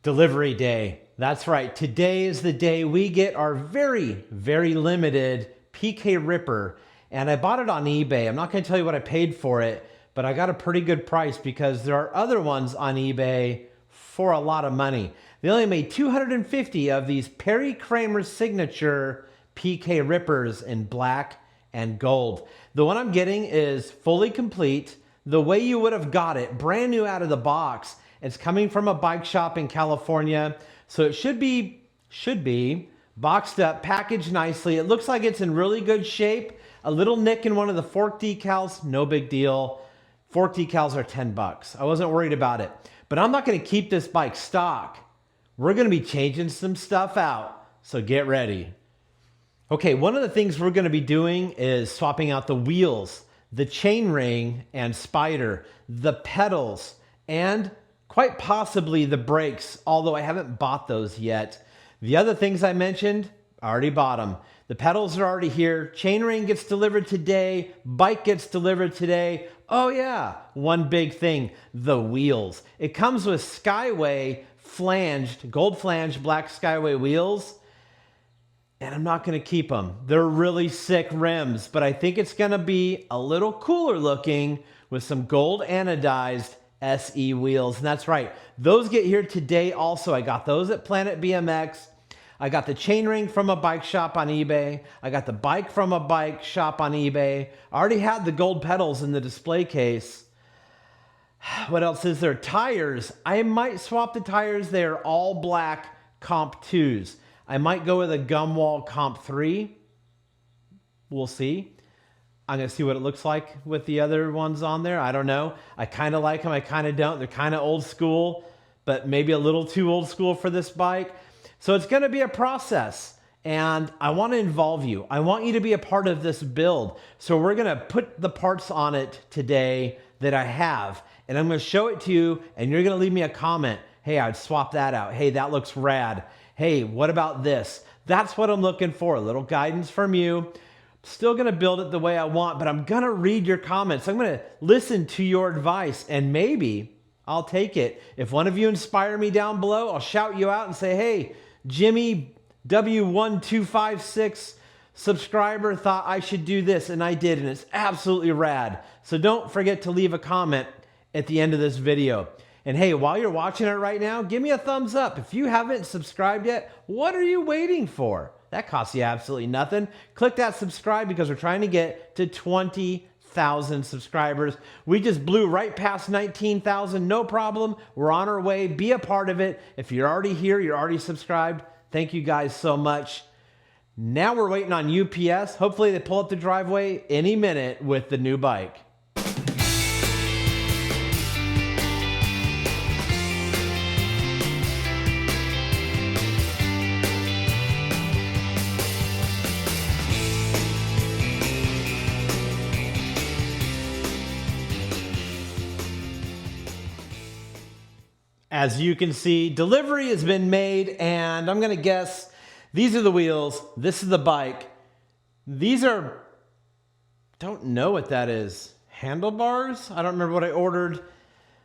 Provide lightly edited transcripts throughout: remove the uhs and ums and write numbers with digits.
Delivery day. That's right. Today is the day we get our very, very limited PK Ripper. And I bought it on eBay. I'm not going to tell you what I paid for it, but I got a pretty good price because there are other ones on eBay for a lot of money. They only made 250 of these Perry Kramer signature PK Rippers in black and gold. The one I'm getting is fully complete, the way you would have got it, brand new out of the box. It's coming from a bike shop in California, so it should be boxed up, packaged nicely. It looks like it's in really good shape. A little nick in one of the fork decals, no big deal. Fork decals are 10 bucks. I wasn't worried about it. But I'm not going to keep this bike stock. We're going to be changing some stuff out, so get ready. Okay, one of the things we're going to be doing is swapping out the wheels, the chainring and spider, the pedals, and quite possibly the brakes, although I haven't bought those yet. The other things I mentioned, I already bought them. The pedals are already here. Chainring gets delivered today. Bike gets delivered today. Oh yeah, one big thing, the wheels. It comes with Skyway flanged, gold flanged black Skyway wheels. And I'm not going to keep them. They're really sick rims, but I think it's going to be a little cooler looking with some gold anodized SE wheels. And that's right. Those get here today also. I got those at Planet BMX. I got the chainring from a bike shop on eBay. I got the bike from a bike shop on eBay. I already had the gold pedals in the display case. What else is there? Tires. I might swap the tires. They're all black Comp 2s. I might go with a Gumwall Comp 3. We'll see. I'm going to see what it looks like with the other ones on there. I don't know. I kind of like them. I kind of don't. They're kind of old school, but maybe a little too old school for this bike. So it's going to be a process, and I want to involve you. I want you to be a part of this build. So we're going to put the parts on it today that I have, and I'm going to show it to you, and you're going to leave me a comment. Hey, I'd swap that out. Hey, that looks rad. Hey, what about this? That's what I'm looking for, a little guidance from you. Still going to build it the way I want, but I'm going to read your comments. I'm going to listen to your advice, and maybe I'll take it. If one of you inspire me down below, I'll shout you out and say, hey, Jimmy W1256 subscriber thought I should do this, and I did, and it's absolutely rad. So don't forget to leave a comment at the end of this video. And hey, while you're watching it right now, give me a thumbs up. If you haven't subscribed yet, what are you waiting for? That costs you absolutely nothing. Click that subscribe because we're trying to get to 20,000 subscribers. We just blew right past 19,000, no problem. We're on our way. Be a part of it. If you're already here, you're already subscribed. Thank you guys so much. Now we're waiting on UPS. Hopefully they pull up the driveway any minute with the new bike. As you can see, delivery has been made, and I'm going to guess these are the wheels. This is the bike. These are, don't know what that is. Handlebars? I don't remember what I ordered.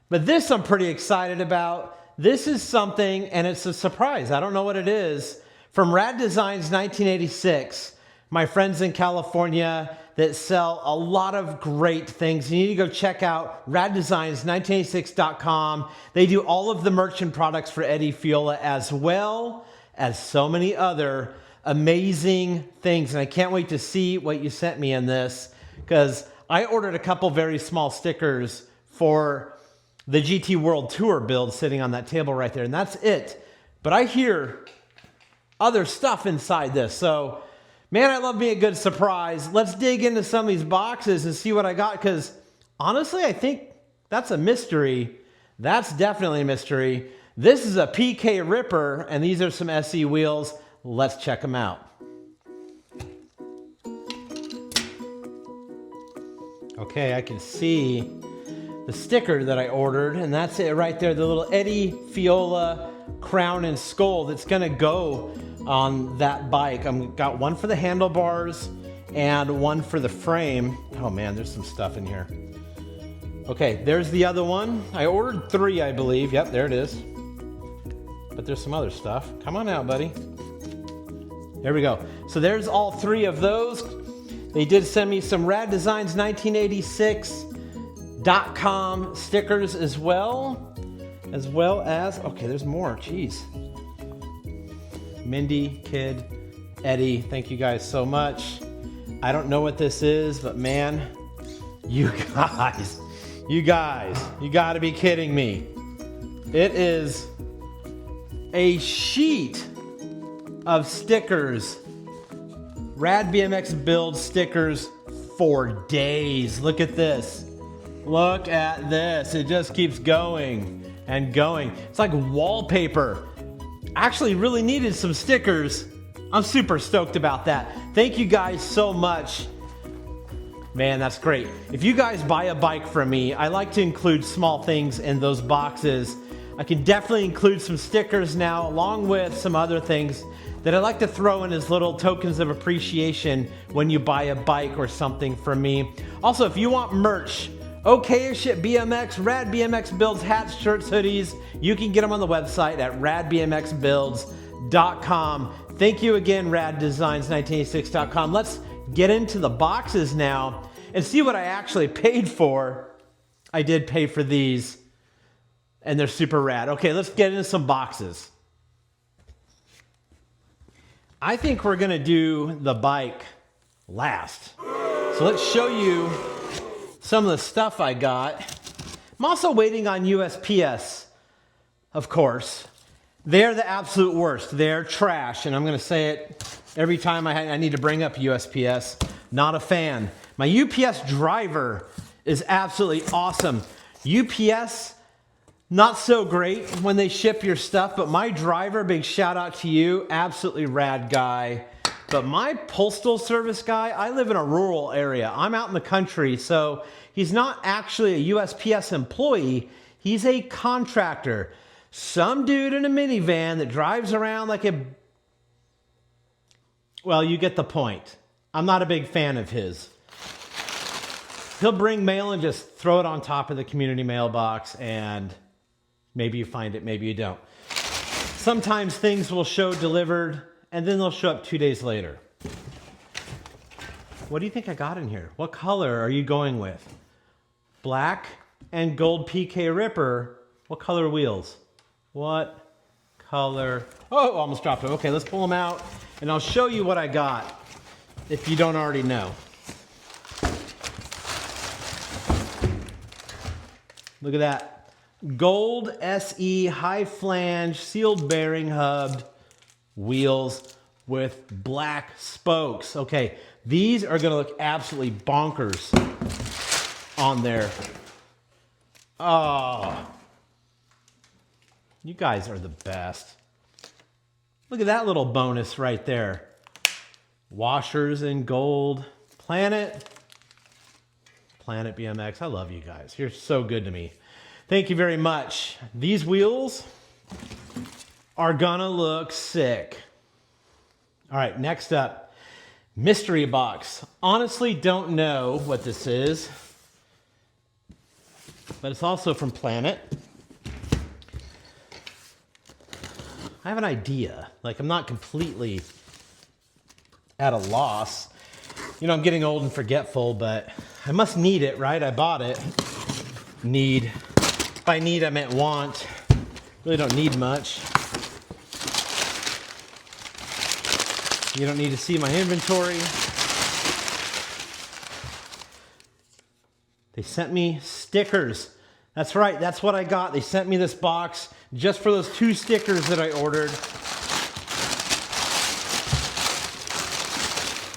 But this I'm pretty excited about. This is something, and it's a surprise. I don't know what it is. From Rad Designs 1986, my friends in California that sell a lot of great things. You need to go check out raddesigns1986.com. They do all of the merchant products for Eddie Fiola as well as so many other amazing things. And I can't wait to see what you sent me in this because I ordered a couple very small stickers for the GT World Tour build sitting on that table right there. And that's it. But I hear other stuff inside this. So man, I love being a good surprise. Let's dig into some of these boxes and see what I got, because honestly, I think that's a mystery. That's definitely a mystery. This is a PK Ripper, and these are some SE wheels. Let's check them out. Okay, I can see the sticker that I ordered, and that's it right there, the little Eddie Fiola crown and skull that's gonna go on that bike. I've got one for the handlebars and one for the frame. Oh man, there's some stuff in here. Okay, there's the other one. I ordered 3, I believe. Yep, there it is. but there's some other stuff. Come on out, buddy. There we go. So there's all 3 of those. They did send me some Rad Designs 1986.com stickers as well as, okay, there's more, jeez. Mindy, Kid, Eddie, thank you guys so much. I don't know what this is, but man, you guys, you gotta be kidding me. It is a sheet of stickers. RADBMX Build stickers for days. Look at this. Look at this. It just keeps going and going. It's like wallpaper. Actually really needed some stickers. I'm super stoked about that. Thank you guys so much. Man, that's great. If you guys buy a bike from me, I like to include small things in those boxes. I can definitely include some stickers now, along with some other things that I like to throw in as little tokens of appreciation when you buy a bike or something from me. Also, if you want merch, okay-ish at BMX, RADBMX Builds, hats, shirts, hoodies, you can get them on the website at RADBMXBuilds.com. Thank you again, RADDesigns1986.com. Let's get into the boxes now and see what I actually paid for. I did pay for these, and they're super rad. Okay, let's get into some boxes. I think we're gonna do the bike last. So let's show you some of the stuff I got. I'm also waiting on USPS, of course. They're the absolute worst. They're trash, and I'm gonna say it every time I need to bring up USPS. Not a fan. My UPS driver is absolutely awesome. UPS, not so great when they ship your stuff, but my driver, big shout out to you, absolutely rad guy. But my postal service guy, I live in a rural area. I'm out in the country, so he's not actually a USPS employee. He's a contractor. Some dude in a minivan that drives around like a... Well, you get the point. I'm not a big fan of his. He'll bring mail and just throw it on top of the community mailbox, and maybe you find it, maybe you don't. Sometimes things will show delivered, and then they'll show up 2 days later. What do you think I got in here? What color are you going with? Black and gold PK Ripper. What color wheels? What color? Oh, almost dropped it. Okay, let's pull them out, and I'll show you what I got if you don't already know. Look at that. Gold SE high flange sealed bearing hubbed wheels with black spokes. Okay, these are gonna look absolutely bonkers on there. Oh, you guys are the best. Look at that little bonus right there. Washers in gold. Planet BMX. I love you guys. You're so good to me. Thank you very much. These wheels are gonna look sick. All right, next up, mystery box. Honestly, don't know what this is, but it's also from Planet. I have an idea. Like, I'm not completely at a loss. You know, I'm getting old and forgetful, but I must need it, right? I bought it. Need. By need, I meant want. Really don't need much. You don't need to see my inventory. They sent me stickers. That's right, that's what I got. They sent me this box just for those 2 stickers that I ordered.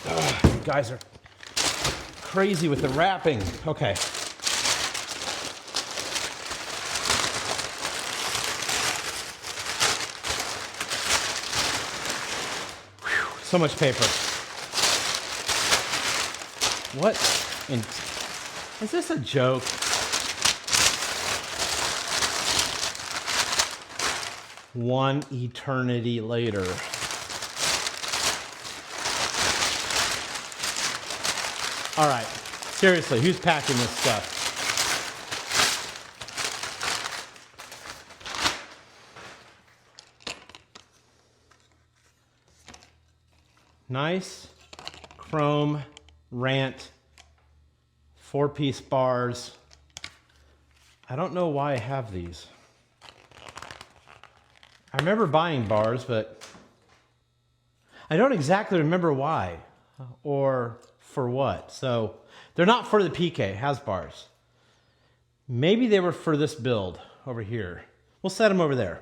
Ugh, you guys are crazy with the wrapping. Okay. Whew, so much paper. What? Is this a joke? One eternity later. All right, seriously, who's packing this stuff? Nice chrome Rant 4-piece bars. I don't know why I have these. I remember buying bars, but I don't exactly remember why or for what. So they're not for the PK, has bars. Maybe they were for this build over here. We'll set them over there.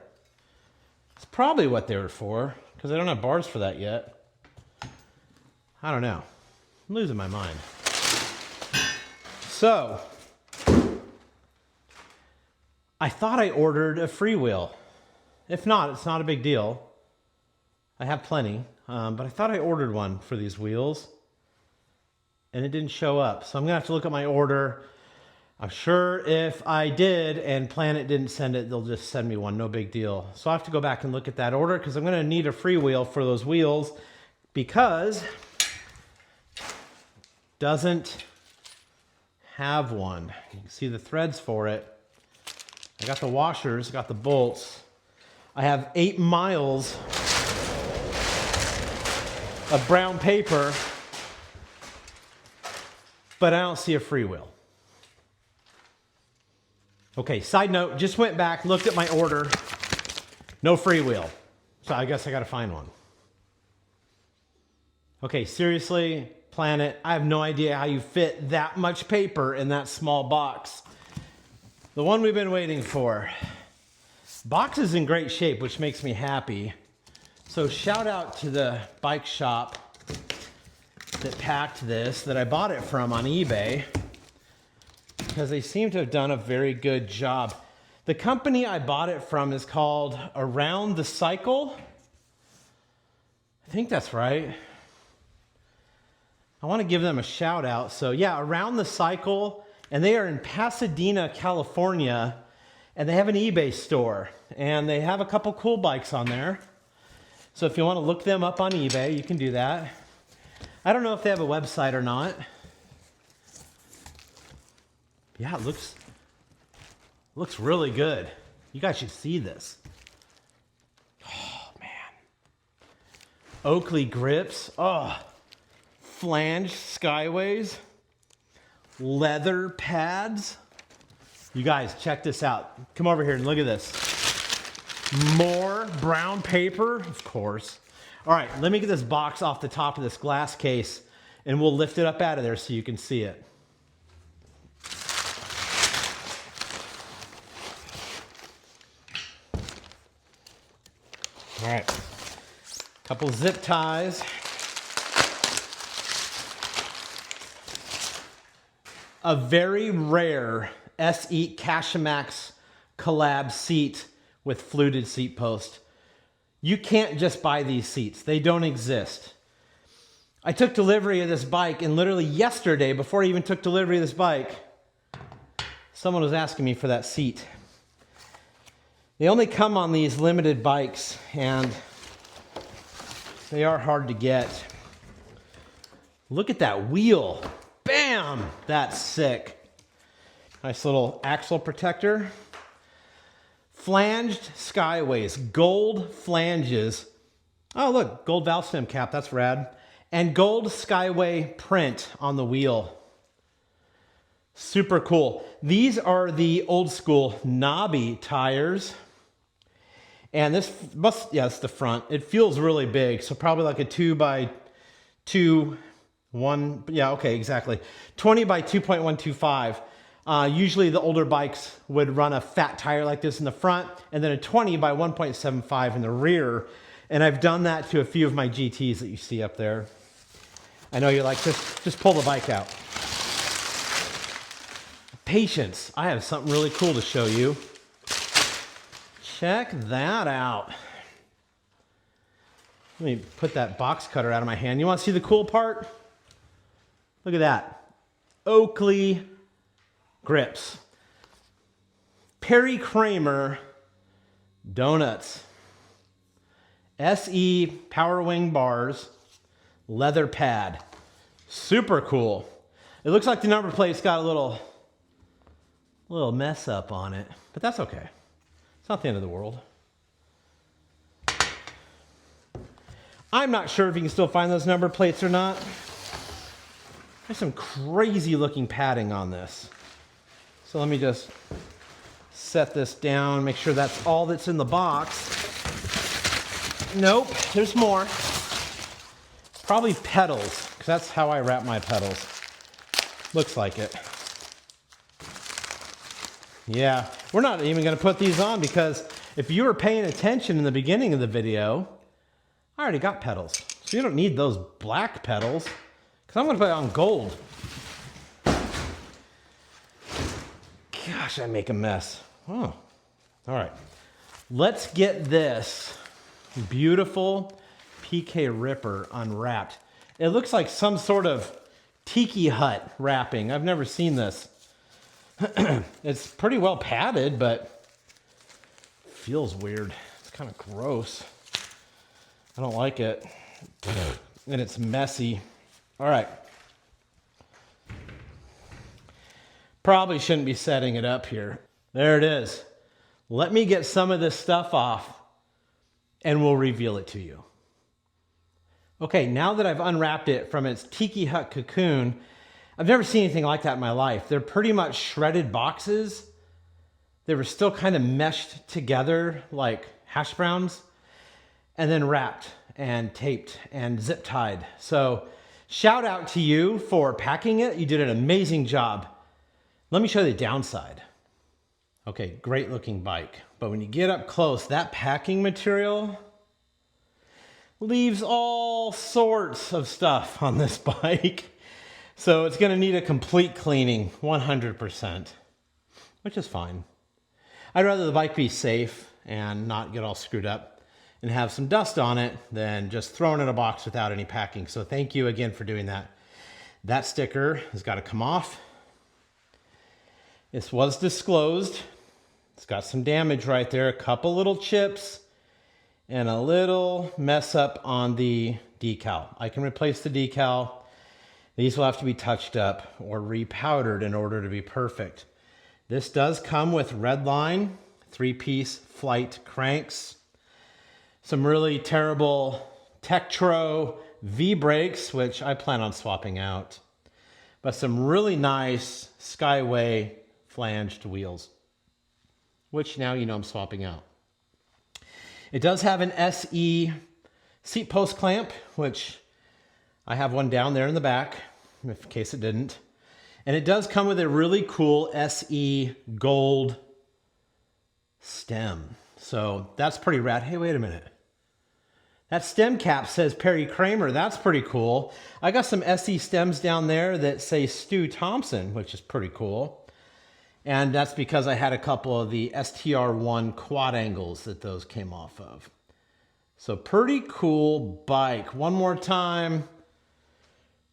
It's probably what they were for, because I don't have bars for that yet. I don't know. I'm losing my mind. So, I thought I ordered a freewheel. If not, it's not a big deal. I have plenty, but I thought I ordered one for these wheels, and it didn't show up. So I'm gonna have to look at my order. I'm sure if I did and Planet didn't send it, they'll just send me one, no big deal. So I have to go back and look at that order because I'm gonna need a freewheel for those wheels because doesn't have one. You can see the threads for it. I got the washers, got the bolts. I have 8 miles of brown paper, but I don't see a freewheel. Okay, side note, just went back, looked at my order, no freewheel. So I guess I gotta find one. Okay, seriously, Planet, I have no idea how you fit that much paper in that small box. The one we've been waiting for. Box is in great shape, which makes me happy. So shout out to the bike shop that packed this, that I bought it from on eBay, because they seem to have done a very good job. The company I bought it from is called Around the Cycle. I think that's right. I want to give them a shout out. So yeah, Around the Cycle, and they are in Pasadena, California, and they have an eBay store, and they have a couple cool bikes on there. So if you want to look them up on eBay, you can do that. I don't know if they have a website or not. Yeah, it looks really good. You guys should see this. Oh, man. Oakley grips. Oh, flanged skyways. Leather pads. You guys, check this out. Come over here and look at this. More brown paper, of course. All right, let me get this box off the top of this glass case, and we'll lift it up out of there so you can see it. All right, couple zip ties. A very rare SE RADBMX Collab seat with fluted seat post. You can't just buy these seats. They don't exist. I took delivery of this bike, and literally yesterday, before I even took delivery of this bike, someone was asking me for that seat. They only come on these limited bikes, and they are hard to get. Look at that wheel. Bam! That's sick. Nice little axle protector. Flanged skyways, gold flanges. Oh, look, gold valve stem cap, that's rad. And gold skyway print on the wheel. Super cool. These are the old school knobby tires. And this must, yeah, it's the front. It feels really big, so probably like a 2x2, yeah, okay, exactly. 20 by 2.125. Usually the older bikes would run a fat tire like this in the front and then a 20 by 1.75 in the rear. And I've done that to a few of my GTs that you see up there. I know you're like, just pull the bike out. Patience. I have something really cool to show you. Check that out. Let me put that box cutter out of my hand. You want to see the cool part? Look at that. Oakley grips. Perry Kramer donuts. SE Power Wing bars. Leather pad. Super cool. It looks like the number plate's got a little mess up on it, but that's okay. It's not the end of the world. I'm not sure if you can still find those number plates or not. There's some crazy looking padding on this. So let me just set this down, make sure that's all that's in the box. Nope, there's more. Probably pedals, because that's how I wrap my pedals. Looks like it. Yeah, we're not even going to put these on because if you were paying attention in the beginning of the video, I already got pedals. So you don't need those black pedals because I'm going to put it on gold. Gosh, I make a mess. Oh, all right. Let's get this beautiful PK Ripper unwrapped. It looks like some sort of tiki hut wrapping. I've never seen this. It's pretty well padded, but feels weird. It's kind of gross. I don't like it. And it's messy. All right. Probably shouldn't be setting it up here. There it is. Let me get some of this stuff off and we'll reveal it to you. Okay, now that I've unwrapped it from its tiki hut cocoon, I've never seen anything like that in my life. They're pretty much shredded boxes. They were still kind of meshed together like hash browns and then wrapped and taped and zip tied. So shout out to you for packing it. You did an amazing job. Let me show you the downside. Okay, great looking bike. But when you get up close, that packing material leaves all sorts of stuff on this bike. So it's gonna need a complete cleaning, 100%, which is fine. I'd rather the bike be safe and not get all screwed up and have some dust on it than just throw it in a box without any packing. So thank you again for doing that. That sticker has got to come off. This was disclosed. It's got some damage right there, a couple little chips and a little mess up on the decal. I can replace the decal. These will have to be touched up or repowdered in order to be perfect. This does come with Redline 3-piece Flite cranks, some really terrible Tektro V-brakes, which I plan on swapping out, but some really nice Skyway flanged wheels, which now you know I'm swapping out. It does have an SE seat post clamp, which I have one down there in the back, in case it didn't. And it does come with a really cool SE gold stem. So that's pretty rad. Hey, wait a minute. That stem cap says Perry Kramer. That's pretty cool. I got some SE stems down there that say Stu Thompson, which is pretty cool. And that's because I had a couple of the STR1 quad angles that those came off of. So pretty cool bike. One more time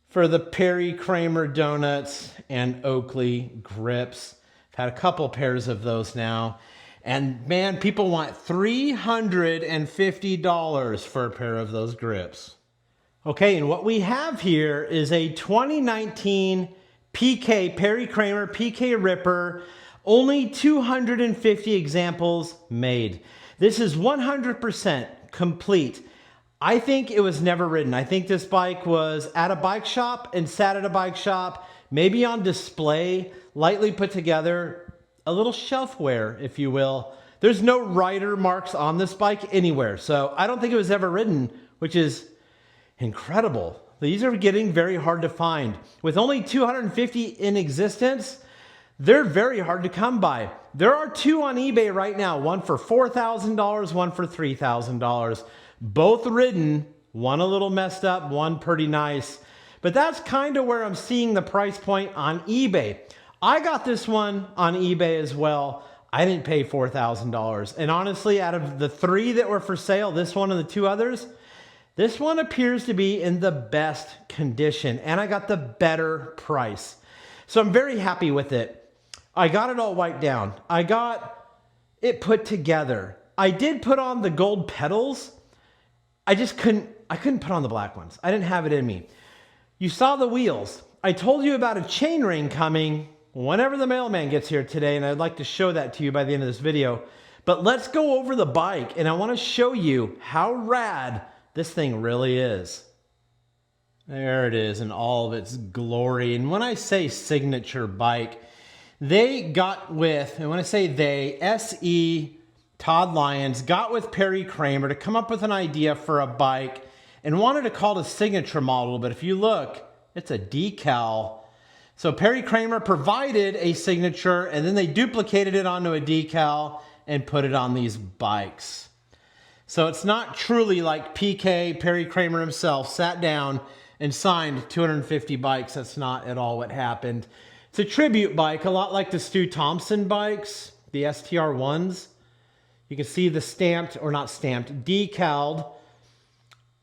for the Perry Kramer donuts and Oakley grips. I've had a couple pairs of those now. And man, people want $350 for a pair of those grips. Okay, and what we have here is a 2019 PK Perry Kramer PK Ripper. Only 250 examples made. This is 100% complete. I think it was never ridden. I think this bike was at a bike shop and sat at a bike shop, maybe on display, lightly put together, a little shelfware, if you will. There's no rider marks on this bike anywhere. So I don't think it was ever ridden, which is incredible. These are getting very hard to find. With only 250 in existence, they're very hard to come by. There are two on eBay right now, one for $4,000, one for $3,000. Both ridden, one a little messed up, one pretty nice. But that's kind of where I'm seeing the price point on eBay. I got this one on eBay as well. I didn't pay $4,000. And honestly, out of the three that were for sale, this one and the two others, this one appears to be in the best condition. And I got the better price. So I'm very happy with it. I got it all wiped down. I got it put together. I did put on the gold pedals. I couldn't put on the black ones. I didn't have it in me. You saw the wheels. I told you about a chain ring coming whenever the mailman gets here today, and I'd like to show that to you by the end of this video. But let's go over the bike, and I want to show you how rad This thing really is. There it is in all of its glory. And when I say signature bike, they got with, and when I say they, SE Todd Lyons got with Perry Kramer to come up with an idea for a bike and wanted to call it a signature model. But if you look, it's a decal. So Perry Kramer provided a signature and then they duplicated it onto a decal and put it on these bikes. So it's not truly like PK, Perry Kramer himself, sat down and signed 250 bikes. That's not at all what happened. It's a tribute bike, a lot like the Stu Thompson bikes, the STR1s. You can see the stamped, or not stamped, decaled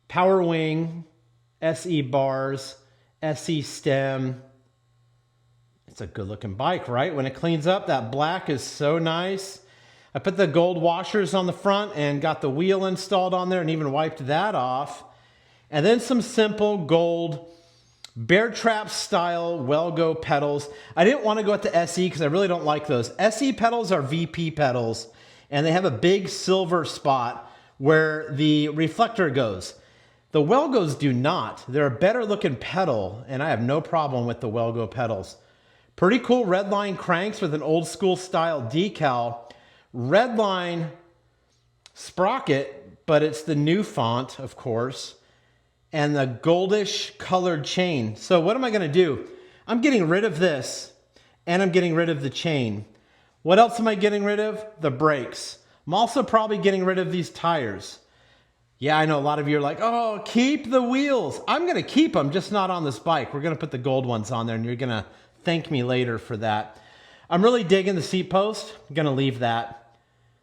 Power Wing, SE bars, SE stem. It's a good looking bike, right? When it cleans up, that black is so nice. I put the gold washers on the front and got the wheel installed on there and even wiped that off. And then some simple gold Bear Trap style Welgo pedals. I didn't want to go with the SE because I really don't like those. SE pedals are VP pedals and they have a big silver spot where the reflector goes. The Welgos do not. They're a better looking pedal and I have no problem with the Welgo pedals. Pretty cool redline cranks with an old school style decal. Redline sprocket, but it's the new font, of course. And the goldish colored chain. So what am I gonna do? I'm getting rid of this and I'm getting rid of the chain. What else am I getting rid of? The brakes. I'm also probably getting rid of these tires. Yeah, I know a lot of you are like, oh, keep the wheels. I'm gonna keep them, just not on this bike. We're gonna put the gold ones on there and you're gonna thank me later for that. I'm really digging the seat post. I'm gonna leave that.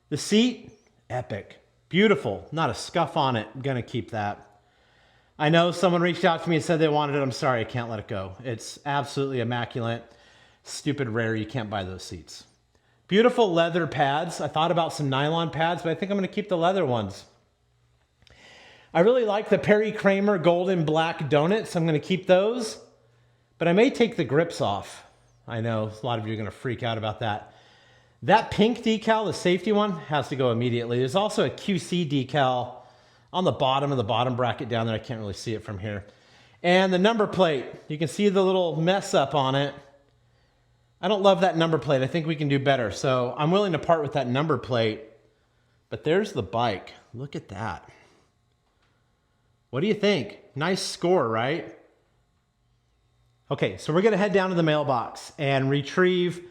The seat, epic, beautiful, not a scuff on it. I'm gonna keep that. I know someone reached out to me and said they wanted it. I'm sorry, I can't let it go. It's absolutely immaculate. Stupid rare, you can't buy those seats. Beautiful leather pads. I thought about some nylon pads, but I think I'm gonna keep the leather ones. I really like the Perry Kramer golden black donuts. I'm gonna keep those, but I may take the grips off. I know a lot of you are gonna freak out about that. That pink decal, the safety one, has to go immediately. There's also a QC decal on the bottom of the bottom bracket down there. I can't really see it from here. And the number plate, you can see the little mess up on it. I don't love that number plate. I think we can do better. So I'm willing to part with that number plate, but there's the bike. Look at that. What do you think? Nice score, right? Okay, so we're gonna head down to the mailbox and retrieve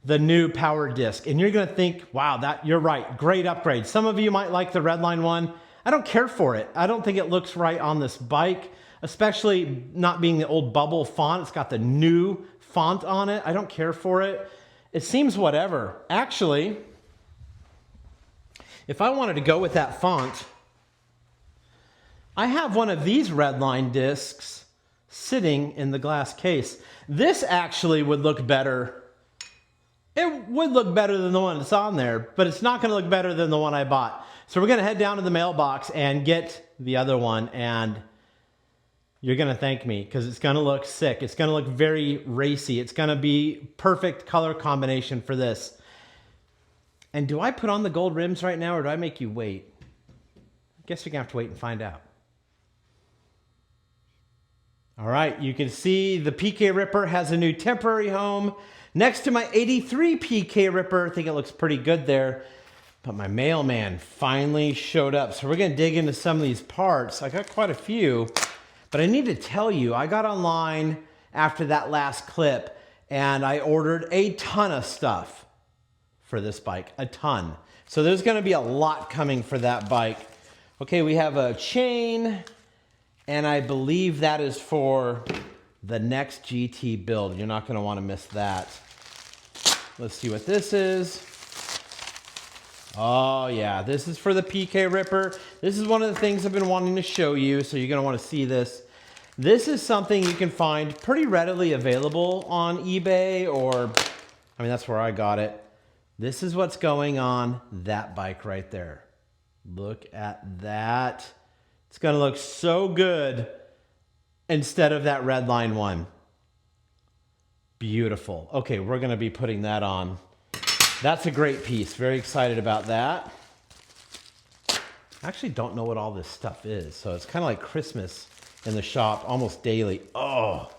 the new power disc. And you're gonna think, wow, you're right, great upgrade. Some of you might like the Redline one. I don't care for it. I don't think it looks right on this bike, especially not being the old bubble font. It's got the new font on it. I don't care for it. It seems whatever. Actually, if I wanted to go with that font, I have one of these Redline discs sitting in the glass case. This actually would look better. It would look better than the one that's on there, but it's not gonna look better than the one I bought. So we're gonna head down to the mailbox and get the other one, and you're gonna thank me because it's gonna look sick. It's gonna look very racy. It's gonna be perfect color combination for this. And do I put on the gold rims right now or do I make you wait? I guess you're gonna have to wait and find out. All right, you can see the PK Ripper has a new temporary home next to my 83 PK Ripper. I think it looks pretty good there. But my mailman finally showed up. So we're gonna dig into some of these parts. I got quite a few, but I need to tell you, I got online after that last clip and I ordered a ton of stuff for this bike, a ton. So there's gonna be a lot coming for that bike. Okay, we have a chain and I believe that is for the next GT build. You're not gonna wanna miss that. Let's see what this is. Oh yeah, this is for the PK Ripper. This is one of the things I've been wanting to show you, so you're gonna wanna see this. This is something you can find pretty readily available on eBay or, I mean, that's where I got it. This is what's going on that bike right there. Look at that. It's gonna look so good instead of that Redline one. Beautiful. Okay, we're gonna be putting that on. That's a great piece. Very excited about that. I actually don't know what all this stuff is. So it's kind of like Christmas in the shop almost daily. Oh,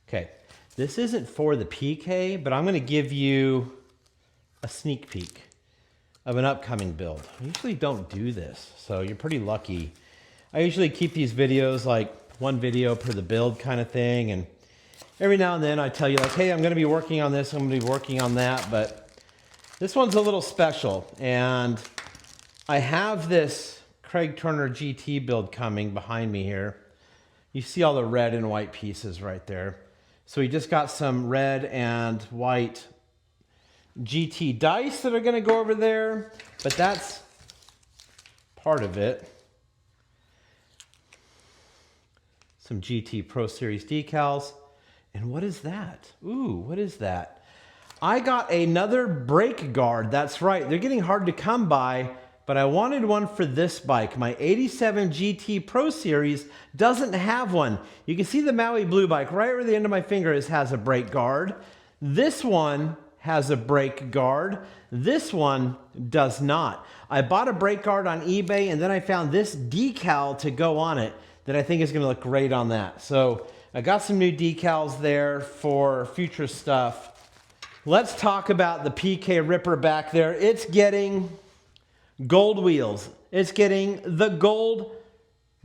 okay. This isn't for the PK, but I'm going to give you a sneak peek of an upcoming build. I usually don't do this, so you're pretty lucky. I usually keep these videos like one video per the build kind of thing, and every now and then I tell you like, hey, I'm going to be working on this, I'm going to be working on that, but this one's a little special, and I have this Craig Turner GT build coming behind me here. You see all the red and white pieces right there. So we just got some red and white GT dice that are going to go over there, but that's part of it. Some GT Pro Series decals. And what is that? Ooh, what is that? I got another brake guard. That's right. They're getting hard to come by, but I wanted one for this bike. My 87 GT Pro Series doesn't have one. You can see the Maui Blue bike right where the end of my finger has a brake guard. This one has a brake guard. This one does not. I bought a brake guard on eBay, and then I found this decal to go on it that I think is going to look great on that. So I got some new decals there for future stuff. Let's talk about the PK Ripper back there. It's getting gold wheels. It's getting the gold,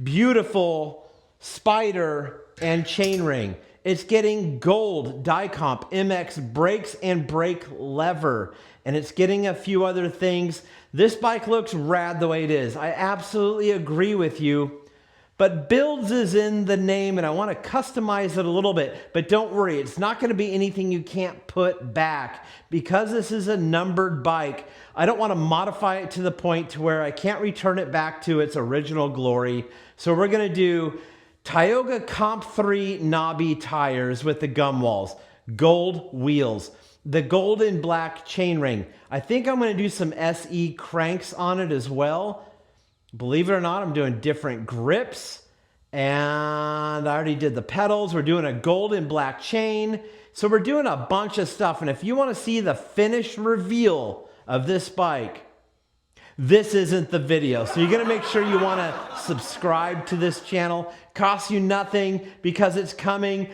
beautiful spider and chainring. It's getting gold Dicomp MX brakes and brake lever. And it's getting a few other things. This bike looks rad the way it is. I absolutely agree with you. But builds is in the name, and I want to customize it a little bit. But don't worry, it's not going to be anything you can't put back. Because this is a numbered bike, I don't want to modify it to the point to where I can't return it back to its original glory. So we're going to do Tioga Comp 3 knobby tires with the gum walls, gold wheels, the gold and black chainring. I think I'm going to do some SE cranks on it as well. Believe it or not, I'm doing different grips, and I already did the pedals. We're doing a gold and black chain. So we're doing a bunch of stuff. And if you want to see the finished reveal of this bike, this isn't the video. So you're going to make sure you want to subscribe to this channel. Costs you nothing because it's coming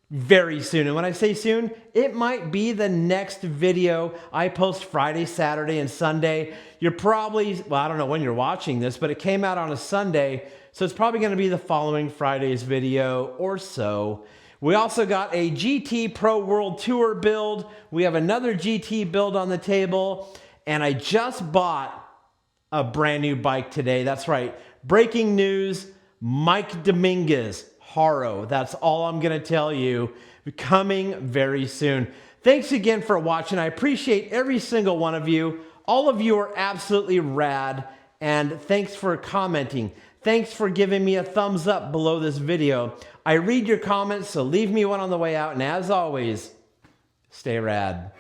very soon. And when I say soon, it might be the next video I post Friday, Saturday, and Sunday. You're probably, well, I don't know when you're watching this, but it came out on a Sunday, so it's probably going to be the following Friday's video or so. We also got a GT Pro World Tour build. We have another GT build on the table, and I just bought a brand new bike today. That's right. Breaking news, Mike Dominguez. Haro. That's all I'm going to tell you. Coming very soon. Thanks again for watching. I appreciate every single one of you. All of you are absolutely rad. And thanks for commenting. Thanks for giving me a thumbs up below this video. I read your comments, so leave me one on the way out. And as always, stay rad.